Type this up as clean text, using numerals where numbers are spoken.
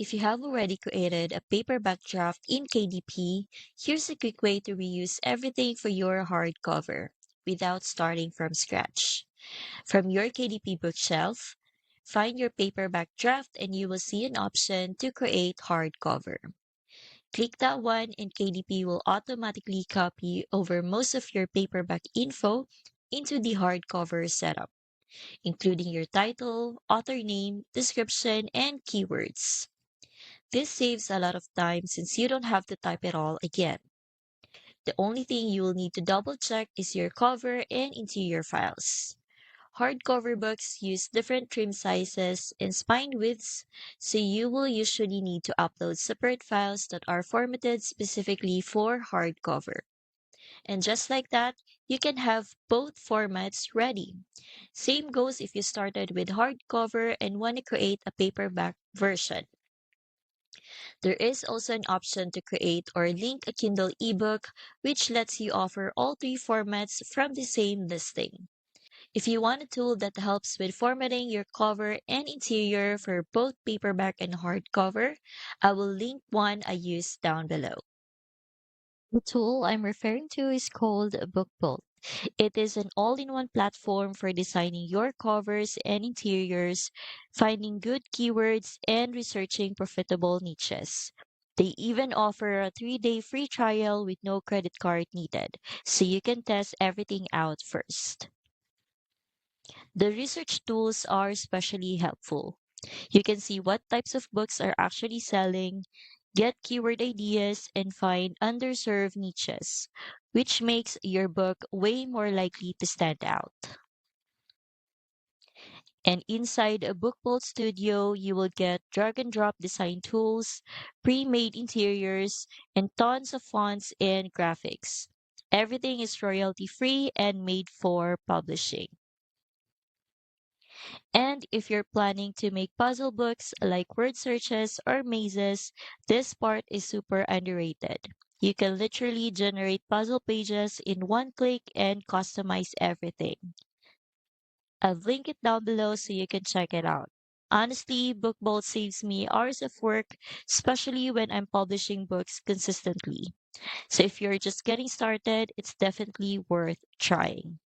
If you have already created a paperback draft in KDP, here's a quick way to reuse everything for your hardcover without starting from scratch. From your KDP bookshelf, find your paperback draft and you will see an option to create hardcover. Click that one and KDP will automatically copy over most of your paperback info into the hardcover setup, including your title, author name, description, and keywords. This saves a lot of time since you don't have to type it all again. The only thing you will need to double check is your cover and interior files. Hardcover books use different trim sizes and spine widths, so you will usually need to upload separate files that are formatted specifically for hardcover. And just like that, you can have both formats ready. Same goes if you started with hardcover and want to create a paperback version. There is also an option to create or link a Kindle ebook, which lets you offer all three formats from the same listing. If you want a tool that helps with formatting your cover and interior for both paperback and hardcover, I will link one I use down below. The tool I'm referring to is called BookBolt. It is an all-in-one platform for designing your covers and interiors, finding good keywords, and researching profitable niches. They even offer a 3-day free trial with no credit card needed, so you can test everything out first. The research tools are especially helpful. You can see what types of books are actually selling, get keyword ideas, and find underserved niches, which makes your book way more likely to stand out. And inside a BookBolt Studio, you will get drag and drop design tools, pre-made interiors, and tons of fonts and graphics. Everything is royalty free and made for publishing. And if you're planning to make puzzle books like word searches or mazes, this part is super underrated. You can literally generate puzzle pages in one click and customize everything. I've linked it down below so you can check it out. Honestly, BookBolt saves me hours of work, especially when I'm publishing books consistently. So if you're just getting started, it's definitely worth trying.